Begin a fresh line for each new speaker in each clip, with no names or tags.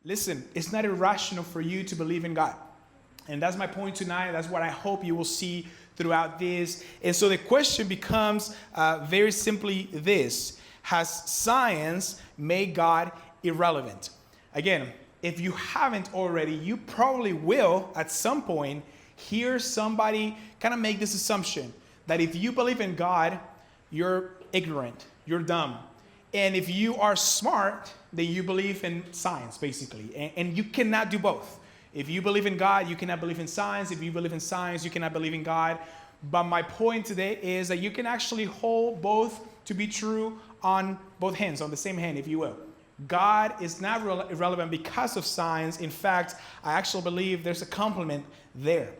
Listen, it's not irrational for you to believe in God. And that's my point tonight. That's what I hope you will see throughout this. And so the question becomes very simply this: has science made God irrelevant? Again, if you haven't already, you probably will at some point hear somebody kind of make this assumption that if you believe in God, you're ignorant, you're dumb. And if you are smart, then you believe in science, basically. And you cannot do both. If you believe in God, you cannot believe in science. If you believe in science, you cannot believe in God. But my point today is that you can actually hold both to be true on both hands, on the same hand, if you will. God is not irrelevant because of science. In fact, I actually believe there's a complement there.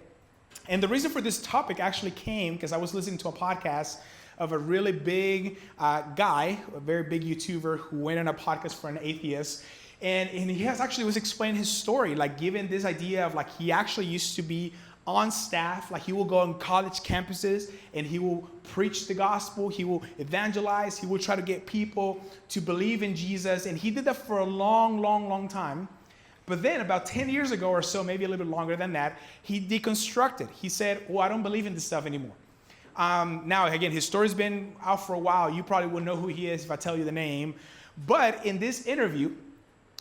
And the reason for this topic actually came because I was listening to a podcast of a really big guy, a very big YouTuber who went on a podcast for an atheist. And he was explaining his story, like giving this idea of like he actually used to be on staff, like he will go on college campuses and he will preach the gospel, he will evangelize, he will try to get people to believe in Jesus. And he did that for a long time. But then about 10 years ago or so, maybe a little bit longer than that, he deconstructed. He said, I don't believe in this stuff anymore. Now, again, his story's been out for a while. You probably wouldn't know who he is if I tell you the name. But in this interview,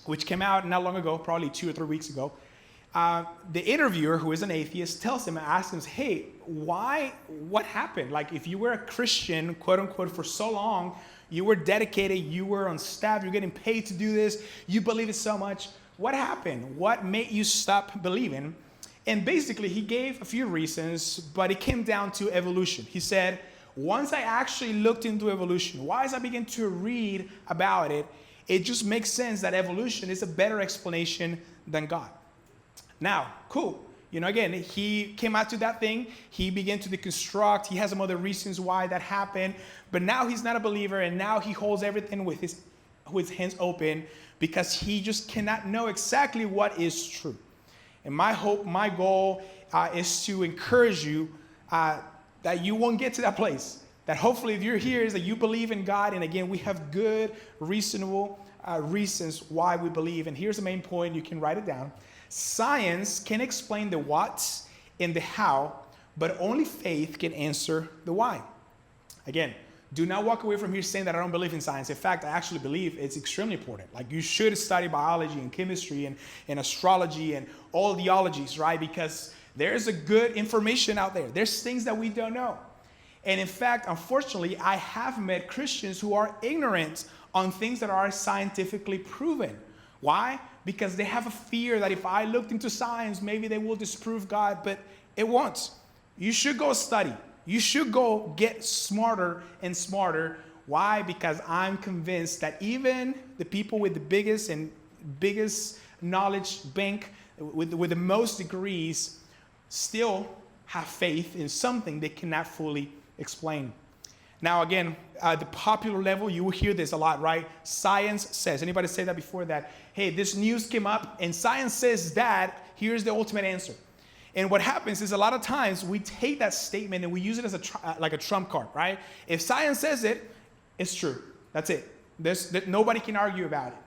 which came out not long ago, probably 2 or 3 weeks ago, the interviewer, who is an atheist, tells him and asks him, hey, what happened? Like, if you were a Christian, quote unquote, for so long, you were dedicated, you were on staff, you're getting paid to do this, you believe it so much. What happened? What made you stop believing? And basically, he gave a few reasons, but it came down to evolution. He said, once I actually looked into evolution, once I began to read about it, it just makes sense that evolution is a better explanation than God. Now, cool. Again, he came out to that thing. He began to deconstruct. He has some other reasons why that happened. But now he's not a believer, and now he holds everything with his hands open because he just cannot know exactly what is true. And my hope, my goal is to encourage you that you won't get to that place. That hopefully if you're here is that you believe in God. And again, we have good, reasonable reasons why we believe. And here's the main point. You can write it down. Science can explain the what and the how, but only faith can answer the why. Again, do not walk away from here saying that I don't believe in science. In fact, I actually believe it's extremely important. Like you should study biology and chemistry and astrology and all the ologies, right? Because there's a good information out there. There's things that we don't know. And in fact, unfortunately, I have met Christians who are ignorant on things that are scientifically proven. Why? Because they have a fear that if I looked into science, maybe they will disprove God, but it won't. You should go study. You should go get smarter and smarter. Why? Because I'm convinced that even the people with the biggest knowledge bank, with the most degrees, still have faith in something they cannot fully explain. Now, again, the popular level, you will hear this a lot, right? Science says. Anybody say that before that? Hey, this news came up and science says that. Here's the ultimate answer. And what happens is a lot of times we take that statement and we use it as like a trump card, right? If science says it, it's true. That's it. Nobody can argue about it.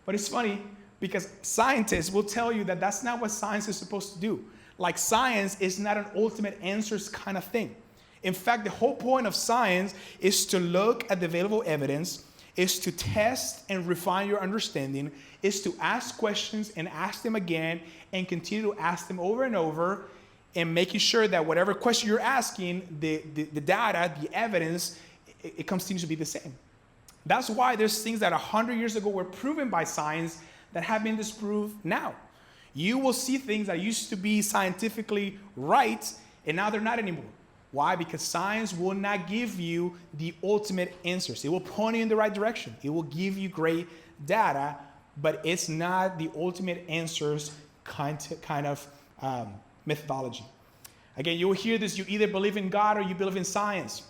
But it's funny because scientists will tell you that that's not what science is supposed to do. Like science is not an ultimate answers kind of thing. In fact, the whole point of science is to look at the available evidence, is to test and refine your understanding, is to ask questions and ask them again and continue to ask them over and over and making sure that whatever question you're asking, the data, the evidence, it continues to be the same. That's why there's things that 100 years ago were proven by science that have been disproved now. You will see things that used to be scientifically right and now they're not anymore. Why? Because science will not give you the ultimate answers. It will point you in the right direction. It will give you great data, but it's not the ultimate answers kind of methodology. Again, you will hear this, you either believe in God or you believe in science.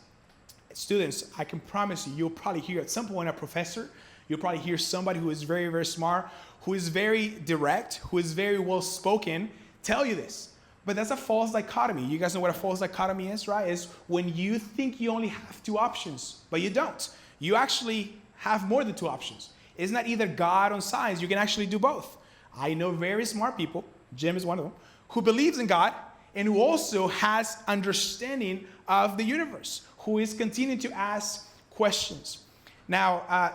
Students, I can promise you, you'll probably hear at some point a professor, you'll probably hear somebody who is very, very smart, who is very direct, who is very well spoken, tell you this. But that's a false dichotomy. You guys know what a false dichotomy is, right? It's when you think you only have two options, but you don't. You actually have more than two options. It's not either God or science. You can actually do both. I know very smart people, Jim is one of them, who believes in God and who also has understanding of the universe, who is continuing to ask questions. Now,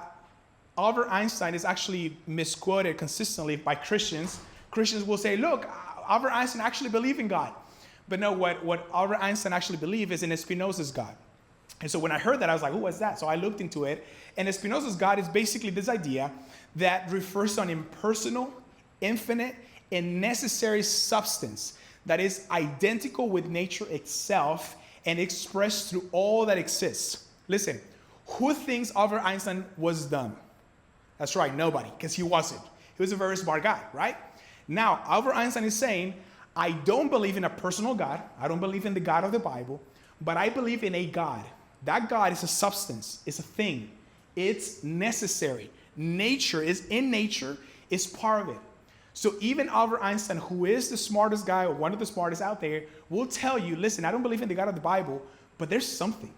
Albert Einstein is actually misquoted consistently by Christians. Christians will say, look, Albert Einstein actually believed in God. But no, what Albert Einstein actually believed is in Spinoza's God. And so when I heard that, I was like, oh, what's that? So I looked into it. And Spinoza's God is basically this idea that refers to an impersonal, infinite, and necessary substance that is identical with nature itself and expressed through all that exists. Listen, who thinks Albert Einstein was dumb? That's right, nobody, because he wasn't. He was a very smart guy, right? Now, Albert Einstein is saying, I don't believe in a personal God. I don't believe in the God of the Bible, but I believe in a God. That God is a substance, it's a thing, it's necessary. Nature is part of it. So even Albert Einstein, who is the smartest guy or one of the smartest out there, will tell you, listen, I don't believe in the God of the Bible, but there's something.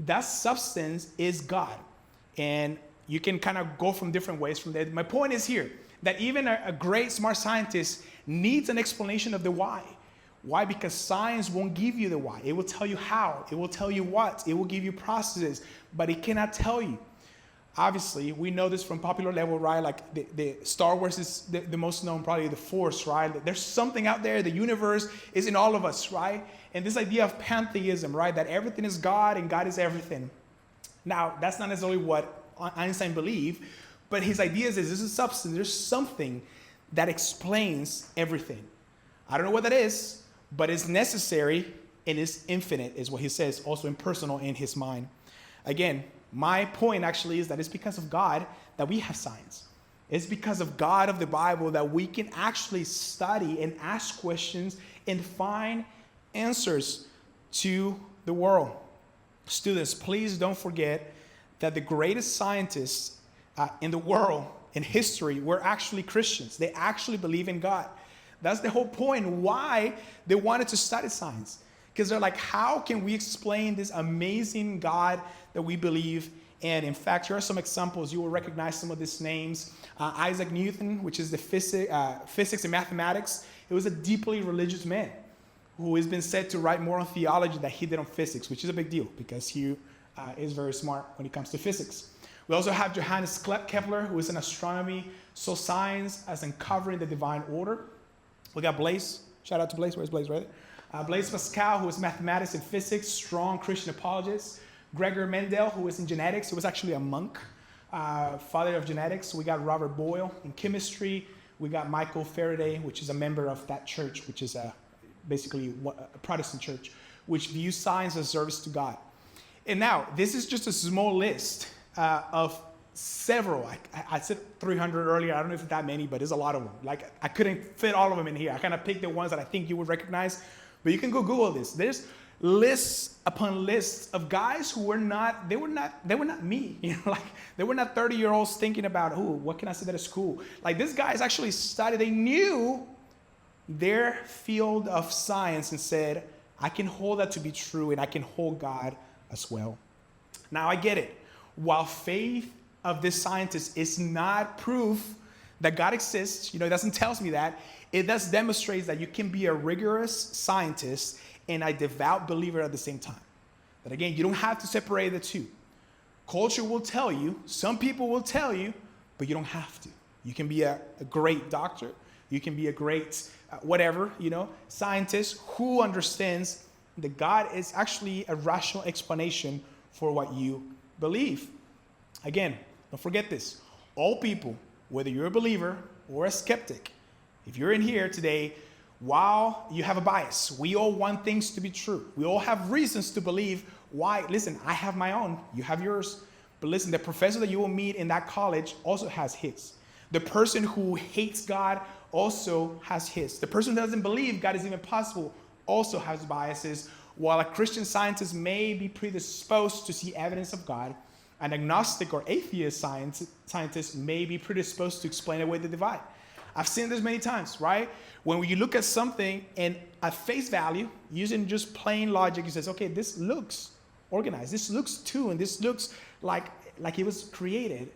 That substance is God. And you can kind of go from different ways from there. My point is here, that even a great smart scientist needs an explanation of the why. Why? Because science won't give you the why. It will tell you how. It will tell you what. It will give you processes, but it cannot tell you. Obviously, we know this from popular level, right? Like the Star Wars is the most known, probably the Force, right? There's something out there. The universe is in all of us, right? And this idea of pantheism, right? That everything is God and God is everything. Now, that's not necessarily what Einstein believed, but his idea is there's a substance, there's something that explains everything. I don't know what that is, but it's necessary and it's infinite, is what he says, also impersonal in his mind. Again, my point actually is that it's because of God that we have science. It's because of God of the Bible that we can actually study and ask questions and find answers to the world. Students, please don't forget that the greatest scientists in the world, in history, were actually Christians. They actually believe in God. That's the whole point why they wanted to study science. Because they're like, how can we explain this amazing God that we believe in? In fact, here are some examples. You will recognize some of these names. Isaac Newton, which is the physics and mathematics. He was a deeply religious man who has been said to write more on theology than he did on physics, which is a big deal because he is very smart when it comes to physics. We also have Johannes Kepler, who is in astronomy, saw science as uncovering the divine order. We got Blaise. Shout out to Blaise. Where's Blaise? Right there. Blaise Pascal, who is mathematics and physics, strong Christian apologist. Gregor Mendel, who is in genetics. He was actually a monk, father of genetics. We got Robert Boyle in chemistry. We got Michael Faraday, which is a member of that church, which is basically a Protestant church, which views science as service to God. And now, this is just a small list of several. I said 300 earlier. I don't know if it's that many, but there's a lot of them. Like, I couldn't fit all of them in here. I kind of picked the ones that I think you would recognize, but you can go Google this. There's lists upon lists of guys who were not me. You know, like they were not 30-year-olds thinking about, oh, what can I say at school? Like, these guys actually studied. They knew their field of science and said, I can hold that to be true, and I can hold God as well. Now, I get it. While faith of this scientist is not proof that God exists, you know, it doesn't tell me that, it does demonstrate that you can be a rigorous scientist and a devout believer at the same time. That again, you don't have to separate the two. Culture will tell you, some people will tell you, but you don't have to. You can be a great doctor, you can be a great scientist who understands that God is actually a rational explanation for what you believe. Again, don't forget this. All people, whether you're a believer or a skeptic, if you're in here today, while you have a bias, we all want things to be true. We all have reasons to believe why. Listen, I have my own, you have yours. But listen, the professor that you will meet in that college also has his. The person who hates God also has his. The person who doesn't believe God is even possible also has biases. While a Christian scientist may be predisposed to see evidence of God, an agnostic or atheist scientist may be predisposed to explain away the divine. I've seen this many times, right? When you look at something and at face value, using just plain logic, you says, okay, this looks organized, this looks tuned, this looks like it was created,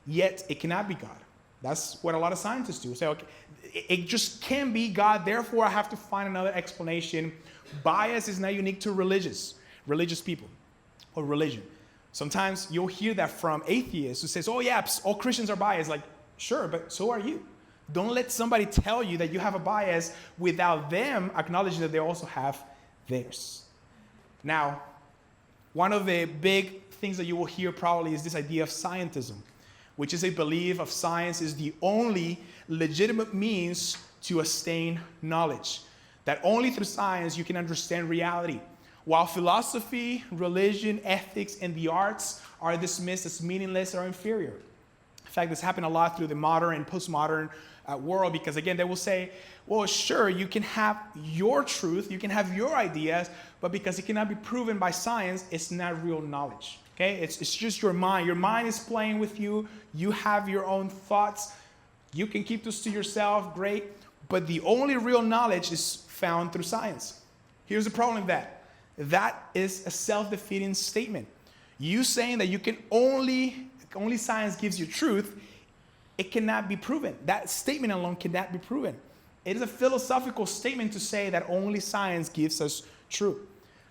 yet it cannot be God. That's what a lot of scientists do. Say, okay, it just can't be God, therefore I have to find another explanation. Bias is not unique to religious people or religion. Sometimes you'll hear that from atheists who says, oh yeah, all Christians are biased. Like, sure, but so are you. Don't let somebody tell you that you have a bias without them acknowledging that they also have theirs. Now, one of the big things that you will hear probably is this idea of scientism, which is a belief of science is the only legitimate means to attain knowledge. That only through science you can understand reality. While philosophy, religion, ethics, and the arts are dismissed as meaningless or inferior. In fact, this happened a lot through the modern and postmodern world, because again, they will say, well, sure, you can have your truth, you can have your ideas, but because it cannot be proven by science, it's not real knowledge. Okay, it's just your mind. Your mind is playing with you. You have your own thoughts. You can keep this to yourself, great. But the only real knowledge is found through science. Here's the problem with that. That is a self-defeating statement. You saying that you can only science gives you truth, it cannot be proven. That statement alone cannot be proven. It is a philosophical statement to say that only science gives us truth.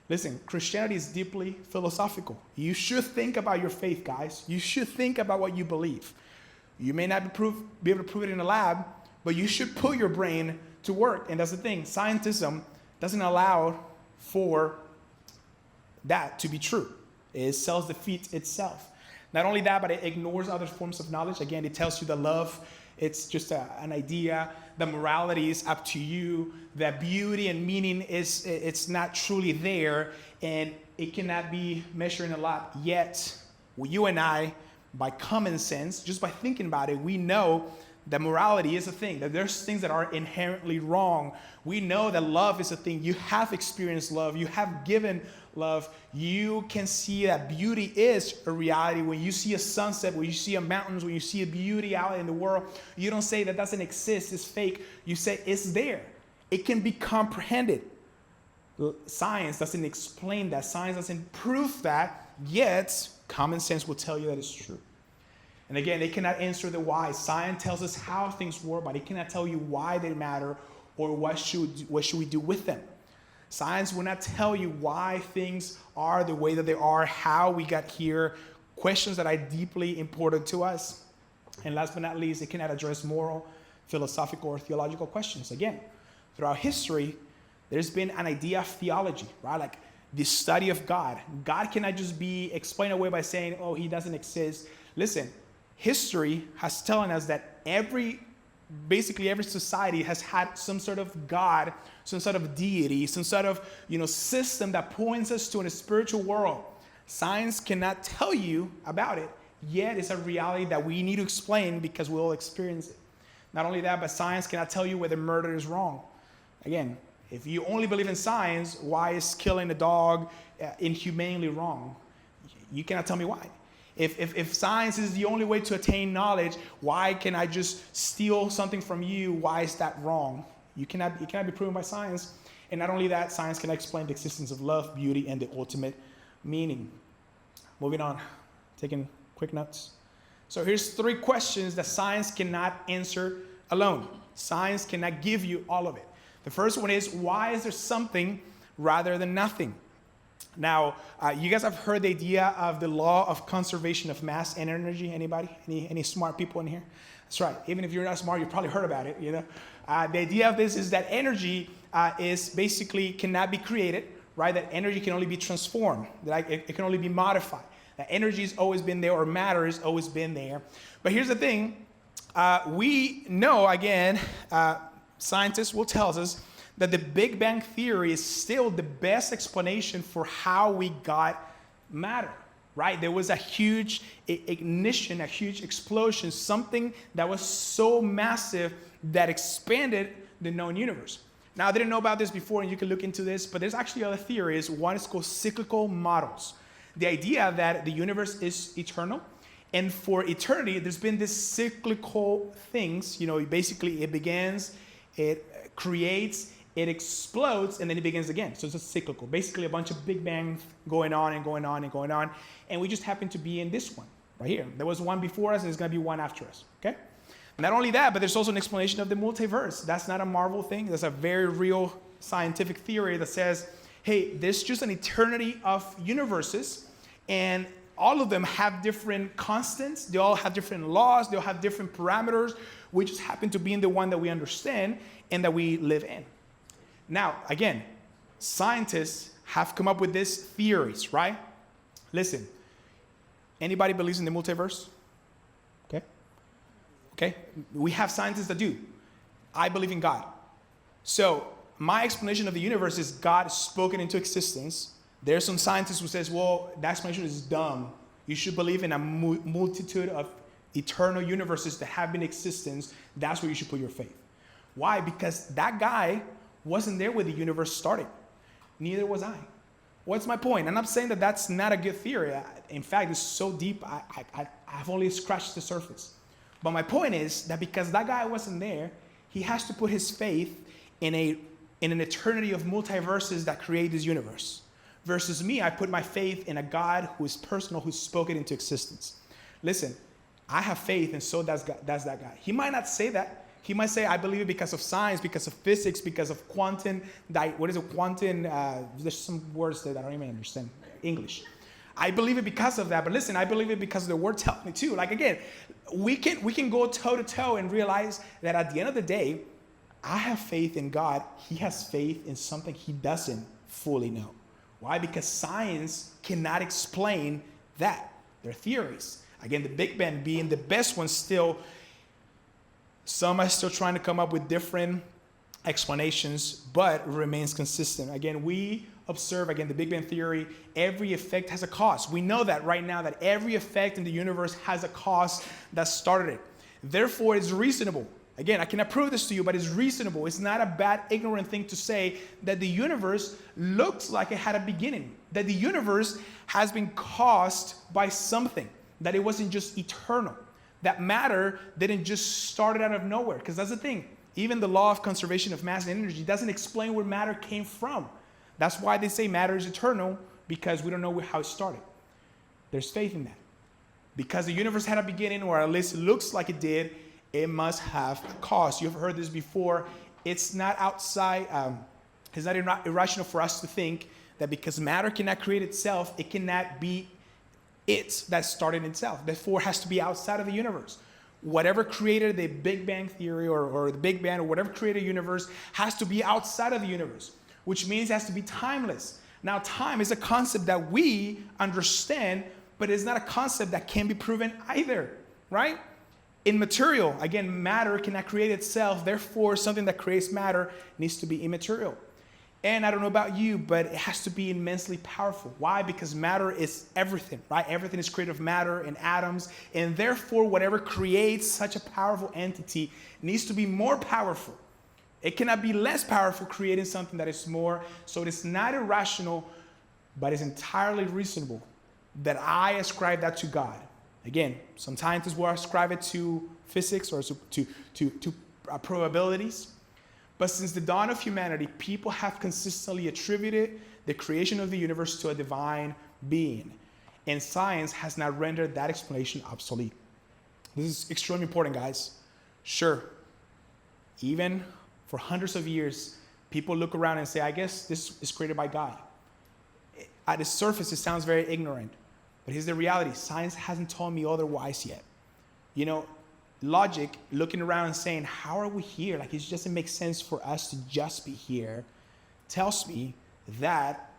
Listen, Christianity is deeply philosophical. You should think about your faith, guys. You should think about what you believe. You may not be able to prove it in a lab, but you should put your brain to work. And that's the thing. Scientism doesn't allow for that to be true. It self-defeats itself. Not only that, but it ignores other forms of knowledge. Again, it tells you that love, it's just an idea. The morality is up to you. That beauty and meaning it's not truly there, and it cannot be measured in a lab. Yet, you and I, by common sense, just by thinking about it, we know that morality is a thing, that there's things that are inherently wrong. We know that love is a thing. You have experienced love. You have given love. You can see that beauty is a reality. When you see a sunset, when you see a mountains, when you see a beauty out in the world, you don't say that doesn't exist, it's fake. You say it's there. It can be comprehended. Science doesn't explain that. Science doesn't prove that, yet common sense will tell you that it's true. And again, they cannot answer the why. Science tells us how things work, but it cannot tell you why they matter or what should we do with them. Science will not tell you why things are the way that they are, how we got here, questions that are deeply important to us. And last but not least, it cannot address moral, philosophical, or theological questions. Again, throughout history, there's been an idea of theology, right? Like the study of God. God cannot just be explained away by saying, oh, he doesn't exist. Listen, history has telling us that basically every society has had some sort of God, some sort of deity, some sort of system that points us to a spiritual world. Science cannot tell you about it, yet it's a reality that we need to explain because we all experience it. Not only that, but science cannot tell you whether murder is wrong. Again, if you only believe in science, why is killing a dog inhumanely wrong? You cannot tell me why. If science is the only way to attain knowledge, why can I just steal something from you? Why is that wrong? It cannot be proven by science. And not only that, science can explain the existence of love, beauty, and the ultimate meaning. Moving on, taking quick notes. So here's 3 questions that science cannot answer alone. Science cannot give you all of it. The first one is, why is there something rather than nothing? Now, you guys have heard the idea of the law of conservation of mass and energy. Anybody? Any smart people in here? That's right. Even if you're not smart, you probably heard about it. The idea of this is that energy is basically cannot be created, right? That energy can only be transformed. That it can only be modified. That energy has always been there, or matter has always been there. But here's the thing. We know, again, scientists will tell us that the Big Bang Theory is still the best explanation for how we got matter, right? There was a huge ignition, a huge explosion, something that was so massive that expanded the known universe. Now, I didn't know about this before, and you can look into this, but there's actually other theories. One is called cyclical models. The idea that the universe is eternal, and for eternity, there's been this cyclical things. Basically it begins, it creates, it explodes, and then it begins again. So it's a cyclical. Basically a bunch of big bangs going on and going on and going on. And we just happen to be in this one right here. There was one before us, and there's going to be one after us, okay? Not only that, but there's also an explanation of the multiverse. That's not a Marvel thing. That's a very real scientific theory that says, hey, there's just an eternity of universes, and all of them have different constants. They all have different laws. They all have different parameters. We just happen to be in the one that we understand and that we live in. Now, again, scientists have come up with these theories, right? Listen, anybody believes in the multiverse? Okay? We have scientists that do. I believe in God. So my explanation of the universe is God spoken into existence. There's some scientists who says, well, that explanation is dumb. You should believe in a multitude of eternal universes that have been in existence. That's where you should put your faith. Why? Because that guy wasn't there when the universe started. Neither was I. What's my point? And I'm saying that that's not a good theory. In fact, it's so deep, I've only scratched the surface. But my point is that because that guy wasn't there, he has to put his faith in an eternity of multiverses that create this universe. Versus me, I put my faith in a God who is personal, who's spoken into existence. Listen, I have faith, and so does that guy. He might not say that. He might say, I believe it because of science, because of physics, because of quantum, there's some words that I don't even understand, English. I believe it because of that, but listen, I believe it because the word tells me too. Like again, we can go toe to toe and realize that at the end of the day, I have faith in God. He has faith in something he doesn't fully know. Why? Because science cannot explain that. They're theories. Again, the Big Bang being the best one still, some are still trying to come up with different explanations, but remains consistent. Again, we observe, again, the Big Bang Theory, every effect has a cause. We know that right now, that every effect in the universe has a cause that started it. Therefore, it's reasonable. Again, I cannot prove this to you, but it's reasonable. It's not a bad, ignorant thing to say that the universe looks like it had a beginning, that the universe has been caused by something, that it wasn't just eternal, that matter didn't just start out of nowhere, because that's the thing. Even the law of conservation of mass and energy doesn't explain where matter came from. That's why they say matter is eternal, because we don't know how it started. There's faith in that. Because the universe had a beginning, or at least it looks like it did, it must have a cause. You've heard this before. It's not outside, it's not irrational for us to think that because matter cannot create itself, it cannot be it that started itself. Therefore, it has to be outside of the universe. Whatever created the Big Bang Theory or the Big Bang or whatever created the universe has to be outside of the universe, which means it has to be timeless. Now, time is a concept that we understand, but it's not a concept that can be proven either, right? In material, again, matter cannot create itself. Therefore, something that creates matter needs to be immaterial. And I don't know about you, but it has to be immensely powerful. Why? Because matter is everything, right? Everything is created of matter and atoms. And therefore, whatever creates such a powerful entity needs to be more powerful. It cannot be less powerful creating something that is more. So it is not irrational, but it's entirely reasonable that I ascribe that to God. Again, some scientists will ascribe it to physics or to probabilities. But since the dawn of humanity, people have consistently attributed the creation of the universe to a divine being. And science has now rendered that explanation obsolete. This is extremely important, guys. Sure, even for hundreds of years, people look around and say, I guess this is created by God. At the surface, it sounds very ignorant. But here's the reality. Science hasn't told me otherwise yet. You know, logic, looking around and saying, how are we here? Like, it just doesn't make sense for us to just be here, tells me that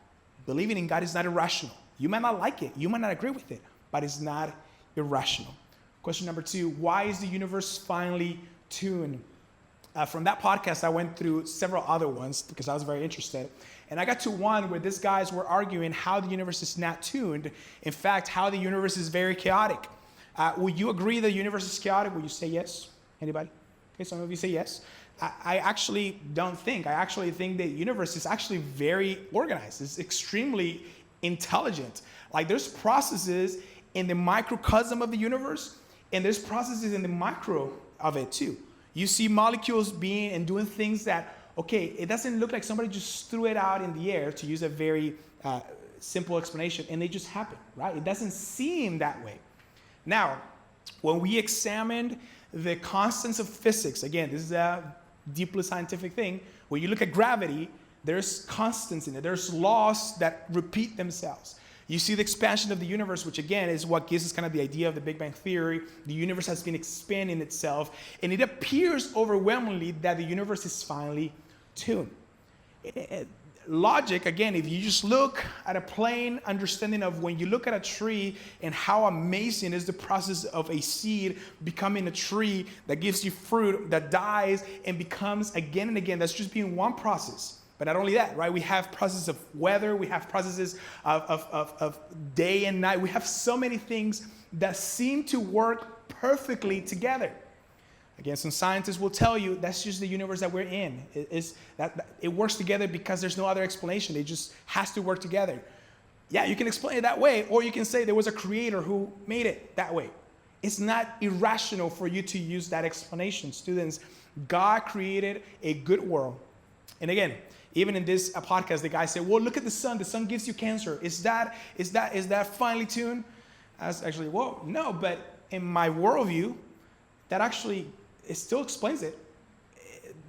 believing in God is not irrational. You might not like it. You might not agree with it, but it's not irrational. Question number 2, why is the universe finely tuned? From that podcast, I went through several other ones because I was very interested. And I got to one where these guys were arguing how the universe is not tuned. In fact, how the universe is very chaotic. Would you agree that the universe is chaotic? Would you say yes? Anybody? Okay, some of you say yes. I actually don't think. I actually think the universe is actually very organized. It's extremely intelligent. Like, there's processes in the microcosm of the universe, and there's processes in the macro of it too. You see molecules being and doing things that, okay, it doesn't look like somebody just threw it out in the air, to use a very simple explanation, and they just happen, right? It doesn't seem that way. Now, when we examined the constants of physics, again, this is a deeply scientific thing. When you look at gravity, there's constants in it. There's laws that repeat themselves. You see the expansion of the universe, which again is what gives us kind of the idea of the Big Bang Theory. The universe has been expanding itself, and it appears overwhelmingly that the universe is finely tuned. Logic, again, if you just look at a plain understanding of when you look at a tree and how amazing is the process of a seed becoming a tree that gives you fruit, that dies and becomes again and again, that's just being one process. But not only that, right? We have processes of weather, we have processes of day and night. We have so many things that seem to work perfectly together. Again, some scientists will tell you that's just the universe that we're in. It works together because there's no other explanation. It just has to work together. Yeah, you can explain it that way, or you can say there was a creator who made it that way. It's not irrational for you to use that explanation. Students, God created a good world. And again, even in this podcast, the guy said, well, look at the sun. The sun gives you cancer. Is that finely tuned? I was actually, well, no, but in my worldview, that actually, it still explains it.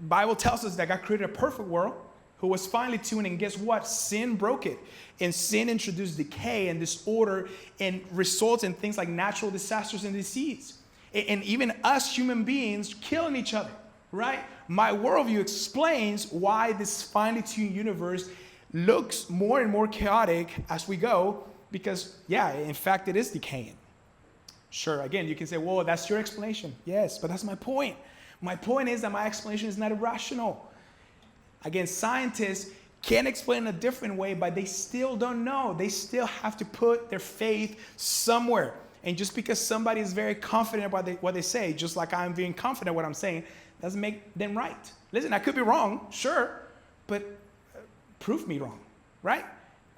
Bible tells us that God created a perfect world who was finely tuned, and guess what? Sin broke it. And sin introduced decay and disorder and results in things like natural disasters and disease. And even us human beings killing each other, right? My worldview explains why this finely tuned universe looks more and more chaotic as we go, because, yeah, in fact, it is decaying. Sure, again, you can say, well, that's your explanation. Yes, but that's my point. My point is that my explanation is not irrational. Again, scientists can explain in a different way, but they still don't know. They still have to put their faith somewhere. And just because somebody is very confident about what they say, just like I'm being confident what I'm saying, doesn't make them right. Listen, I could be wrong, sure, but prove me wrong, right?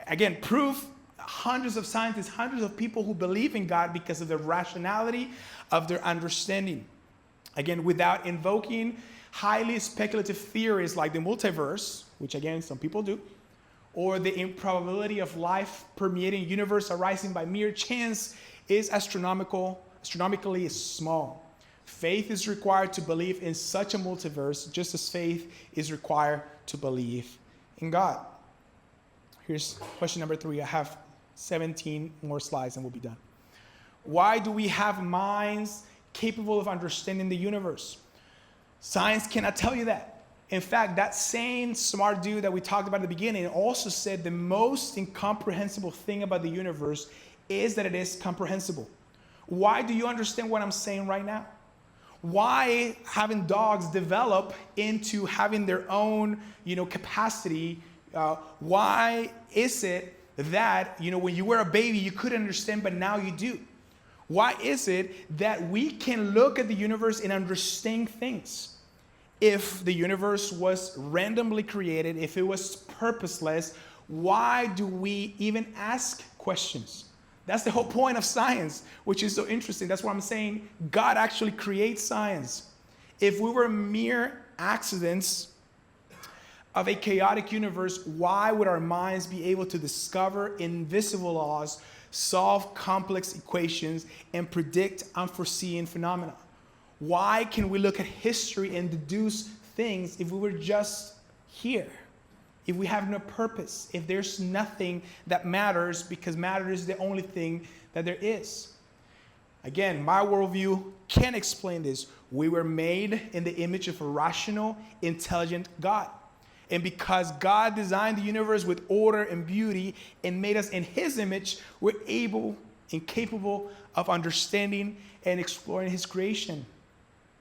Again, prove hundreds of scientists, hundreds of people who believe in God because of the rationality of their understanding. Again, without invoking highly speculative theories like the multiverse, which again, some people do, or the improbability of life permeating universe arising by mere chance is astronomically small. Faith is required to believe in such a multiverse, just as faith is required to believe in God. Here's question number 3. I have 17 more slides and we'll be done. Why do we have minds capable of understanding the universe? Science cannot tell you that. In fact, that same smart dude that we talked about at the beginning also said the most incomprehensible thing about the universe is that it is comprehensible. Why do you understand what I'm saying right now? Why haven't dogs develop into having their own, capacity? Why is it that, when you were a baby, you couldn't understand, but now you do? Why is it that we can look at the universe and understand things? If the universe was randomly created, if it was purposeless, why do we even ask questions? That's the whole point of science, which is so interesting. That's why I'm saying God actually creates science. If we were mere accidents of a chaotic universe, why would our minds be able to discover invisible laws, solve complex equations, and predict unforeseen phenomena? Why can we look at history and deduce things if we were just here? If we have no purpose, if there's nothing that matters, because matter is the only thing that there is. Again, my worldview can explain this. We were made in the image of a rational, intelligent God. And because God designed the universe with order and beauty and made us in his image, we're able and capable of understanding and exploring his creation.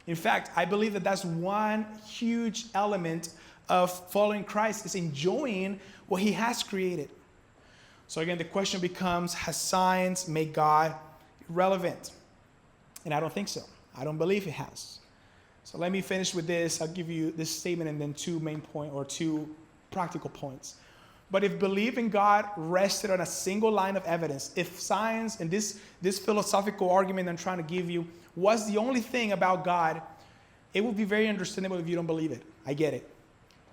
In fact, I believe that that's one huge element of following Christ, is enjoying what he has created. So again, the question becomes, has science made God irrelevant? And I don't think so. I don't believe it has. So let me finish with this. I'll give you this statement and then two practical points. But if belief in God rested on a single line of evidence, if science and this philosophical argument I'm trying to give you was the only thing about God, it would be very understandable if you don't believe it. I get it.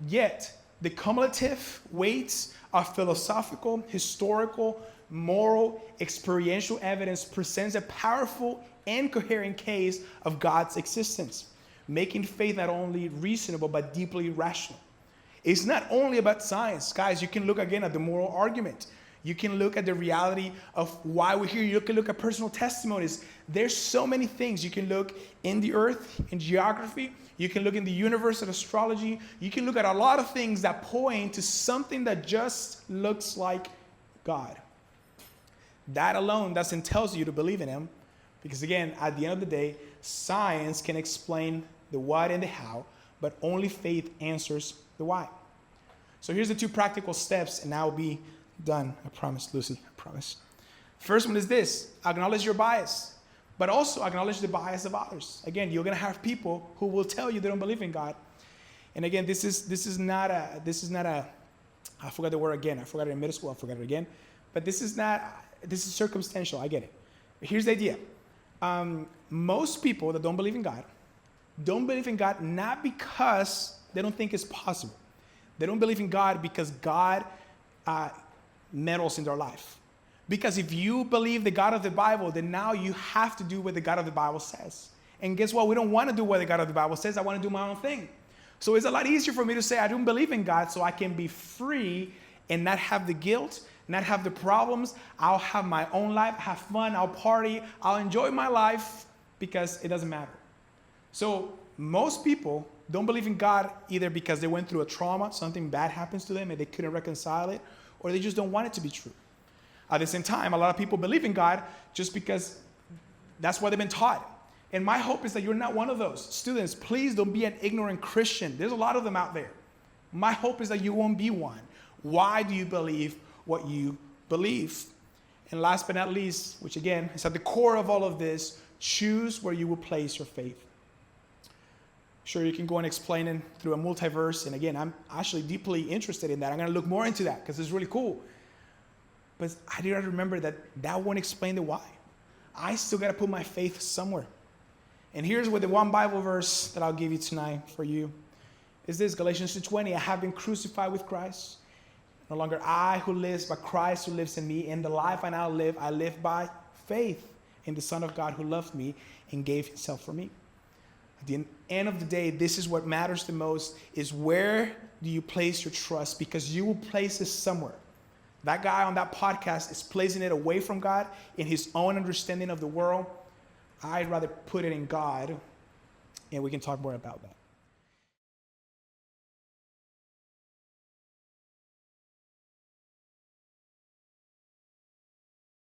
Yet, the cumulative weights of philosophical, historical, moral, experiential evidence presents a powerful and coherent case of God's existence, making faith not only reasonable but deeply rational. It's not only about science. Guys, you can look again at the moral argument. You can look at the reality of why we're here. You can look at personal testimonies. There's so many things. You can look in the earth, in geography. You can look in the universe at astrology. You can look at a lot of things that point to something that just looks like God. That alone doesn't tell you to believe in him. Because again, at the end of the day, science can explain the what and the how, but only faith answers the why. So here's the 2 practical steps, and I'll be done. I promise, Lucy, I promise. First one is this: acknowledge your bias, but also acknowledge the bias of others. Again, you're going to have people who will tell you they don't believe in God. And again, this is not a, I forgot the word again. I forgot it in middle school. I forgot it again. But this is circumstantial. I get it. But here's the idea. Most people that don't believe in God not because they don't think it's possible. They don't believe in God because God meddles in their life. Because if you believe the God of the Bible, then now you have to do what the God of the Bible says. And guess what? We don't want to do what the God of the Bible says. I want to do my own thing. So it's a lot easier for me to say I don't believe in God so I can be free and not have the guilt, not have the problems. I'll have my own life, have fun, I'll party, I'll enjoy my life because it doesn't matter. So most people don't believe in God either because they went through a trauma, something bad happens to them and they couldn't reconcile it, or they just don't want it to be true. At the same time, a lot of people believe in God just because that's what they've been taught. And my hope is that you're not one of those. Students, please don't be an ignorant Christian. There's a lot of them out there. My hope is that you won't be one. Why do you believe what you believe? And last but not least, which again is at the core of all of this, choose where you will place your faith. Sure, you can go and explain it through a multiverse. And again, I'm actually deeply interested in that. I'm going to look more into that because it's really cool. But I did not remember that won't explain the why. I still got to put my faith somewhere. And here's what the one Bible verse that I'll give you tonight for you is this: Galatians 2:20. I have been crucified with Christ. No longer I who lives, but Christ who lives in me. In the life I now live, I live by faith in the Son of God who loved me and gave himself for me. At the end of the day, this is what matters the most, is where do you place your trust? Because you will place it somewhere. That guy on that podcast is placing it away from God in his own understanding of the world. I'd rather put it in God, and we can talk more about that.